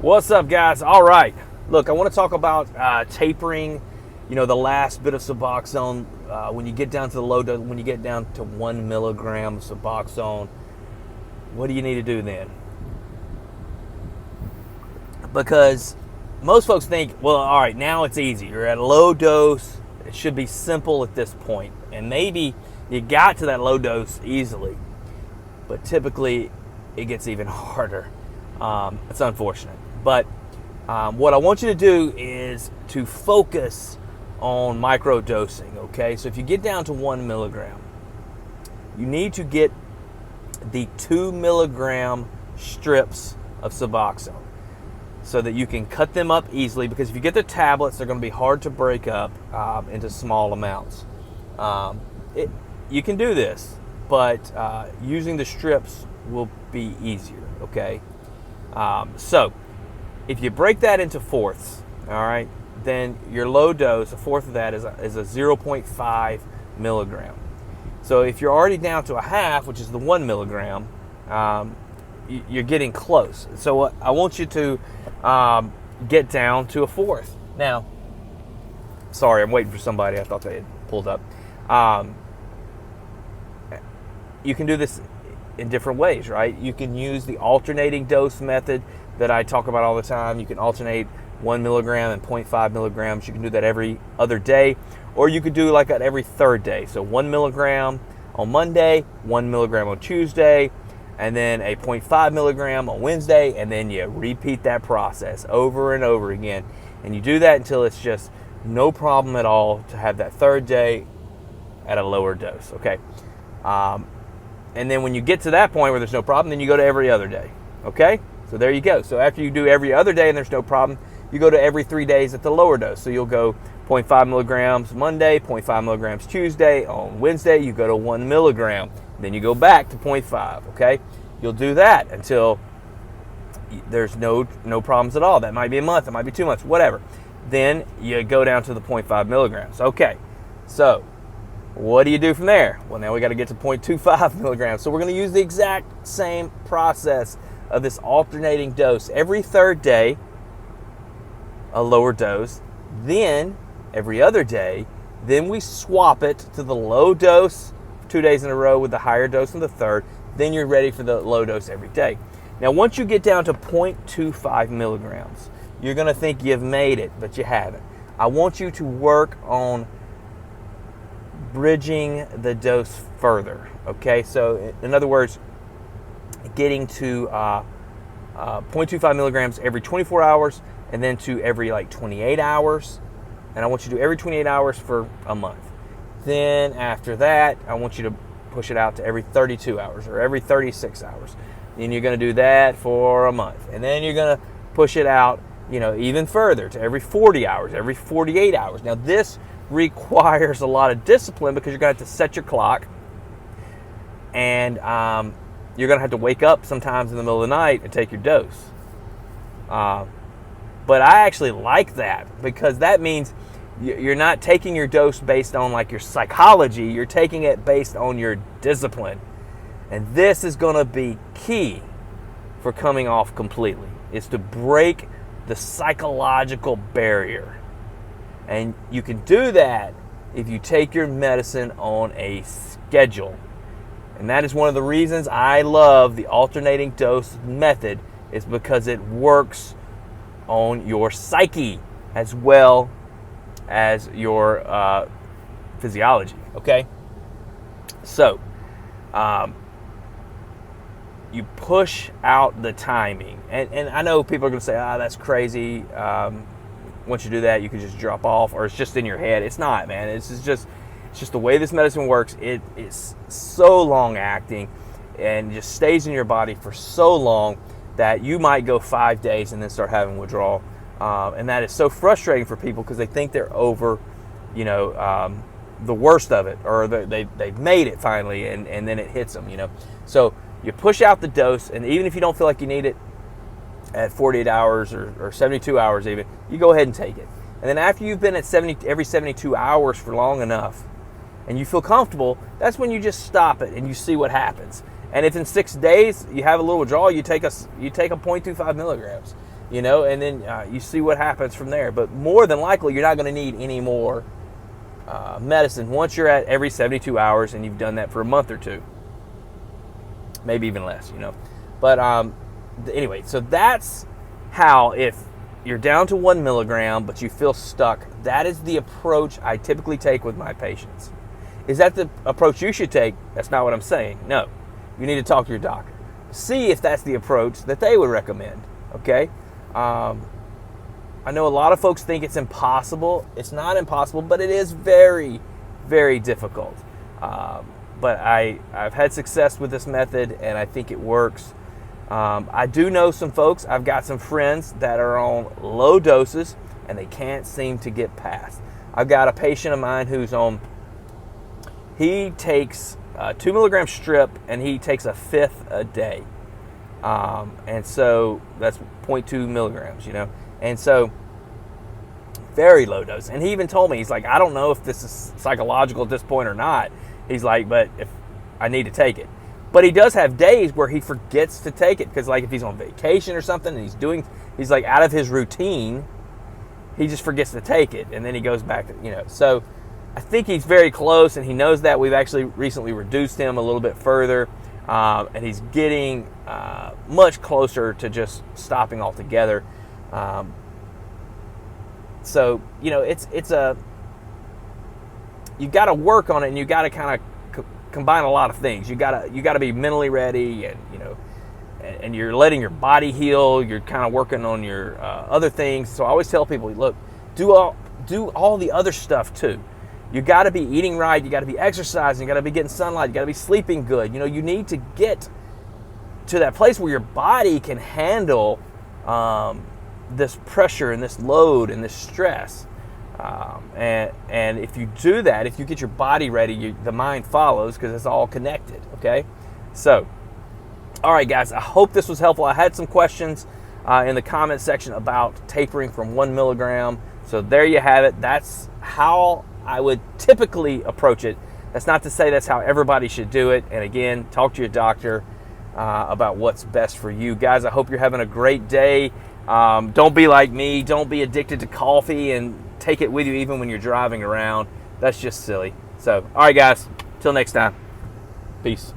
What's up, guys? All right. Look, I want to talk about tapering. You know, the last bit of Suboxone. When you get down to the low dose, when you get down to 1 milligram of Suboxone, what do you need to do then? Because most folks think, well, all right, now it's easy. You're at a low dose. It should be simple at this point. And maybe you got to that low dose easily. But typically, it gets even harder. It's unfortunate. But what I want you to do is to focus on micro dosing, okay? So if you get down to 1 milligram, you need to get the 2 milligram strips of Suboxone so that you can cut them up easily, because if you get the tablets, they're going to be hard to break up into small amounts. You can do this, but using the strips will be easier, okay? So if you break that into fourths, all right, then your low dose, a fourth of that is a 0.5 milligram. So if you're already down to a half, which is the 1 milligram, you're getting close. So I want you to get down to a fourth. Now, sorry, I'm waiting for somebody. I thought they had pulled up. You can do this in different ways, right? You can use the alternating dose method that I talk about all the time. You can alternate 1 milligram and 0.5 milligrams. You can do that every other day, or you could do like that every third day. So 1 milligram on Monday, 1 milligram on Tuesday, and then a 0.5 milligram on Wednesday, and then you repeat that process over and over again. And you do that until it's just no problem at all to have that third day at a lower dose, okay? And then when you get to that point where there's no problem, then you go to every other day, okay? So there you go. So after you do every other day and there's no problem, you go to every 3 days at the lower dose. So you'll go 0.5 milligrams Monday, 0.5 milligrams Tuesday. On Wednesday, you go to 1 milligram. Then you go back to 0.5, okay? You'll do that until there's no problems at all. That might be a month, it might be 2 months, whatever. Then you go down to the 0.5 milligrams. Okay, so what do you do from there? Well, now we got to get to 0.25 milligrams. So we're going to use the exact same process of this alternating dose. Every third day, a lower dose. Then, every other day, then we swap it to the low dose 2 days in a row with the higher dose on the third. Then you're ready for the low dose every day. Now, once you get down to 0.25 milligrams, you're going to think you've made it, but you haven't. I want you to work on bridging the dose further, okay? So, in other words, getting to 0.25 milligrams every 24 hours, and then to every 28 hours. And I want you to do every 28 hours for a month. Then after that, I want you to push it out to every 32 hours or every 36 hours. Then you're going to do that for a month. And then you're going to push it out, even further to every 40 hours, every 48 hours. Now this requires a lot of discipline, because you're going to have to set your clock, and you're going to have to wake up sometimes in the middle of the night and take your dose. But I actually like that, because that means you're not taking your dose based on your psychology. You're taking it based on your discipline. And this is going to be key for coming off completely, is to break the psychological barrier. And you can do that if you take your medicine on a schedule. And that is one of the reasons I love the alternating dose method, is because it works on your psyche as well as your physiology, okay? So, you push out the timing. And I know people are going to say, that's crazy. Once you do that, you can just drop off, or it's just in your head. It's not, man. It's just the way this medicine works. It is so long acting and just stays in your body for so long that you might go 5 days and then start having withdrawal. And that is so frustrating for people, because they think they're over, the worst of it, or they've made it finally, and then it hits them, So you push out the dose, and even if you don't feel like you need it at 48 hours or 72 hours even, you go ahead and take it. And then after you've been at every 72 hours for long enough, and you feel comfortable, that's when you just stop it and you see what happens. And if in 6 days you have a little withdrawal, you take a 0.25 milligrams. you know, and then you see what happens from there. But more than likely, you're not going to need any more medicine once you're at every 72 hours and you've done that for a month or two, maybe even less, you know. But anyway, so that's how, if you're down to 1 milligram but you feel stuck, that is the approach I typically take with my patients. Is that the approach you should take? That's not what I'm saying. No, you need to talk to your doctor. See if that's the approach that they would recommend, okay? I know a lot of folks think it's impossible. It's not impossible, but it is very, very difficult. But I've had success with this method, and I think it works. I do know some folks. I've got some friends that are on low doses, and they can't seem to get past. I've got a patient of mine who's on, he takes 2 milligram strip, and he takes a fifth a day. And so that's 0.2 milligrams, you know. And so very low dose. And he even told me, he's like, I don't know if this is psychological at this point or not. He's like, but if I need to take it. But he does have days where he forgets to take it, because like if he's on vacation or something and he's like out of his routine, he just forgets to take it, and then he goes back to, you know. So I think he's very close, and he knows that. We've actually recently reduced him a little bit further, and he's getting much closer to just stopping altogether. So, you know, you got to work on it, and you got to kind of combine a lot of things. You got to be mentally ready, and, you know, and you're letting your body heal. You're kind of working on your other things. So I always tell people, look, do all the other stuff too. You got to be eating right. You got to be exercising. You got to be getting sunlight. You got to be sleeping good. You know, you need to get to that place where your body can handle this pressure and this load and this stress. And if you do that, if you get your body ready, the mind follows, because it's all connected, okay? So, all right, guys, I hope this was helpful. I had some questions in the comment section about tapering from 1 milligram. So there you have it. That's how I would typically approach it. That's not to say that's how everybody should do it. And again, talk to your doctor about what's best for you. Guys, I hope you're having a great day. Don't be like me. Don't be addicted to coffee and take it with you even when you're driving around. That's just silly. So, all right, guys. Till next time. Peace.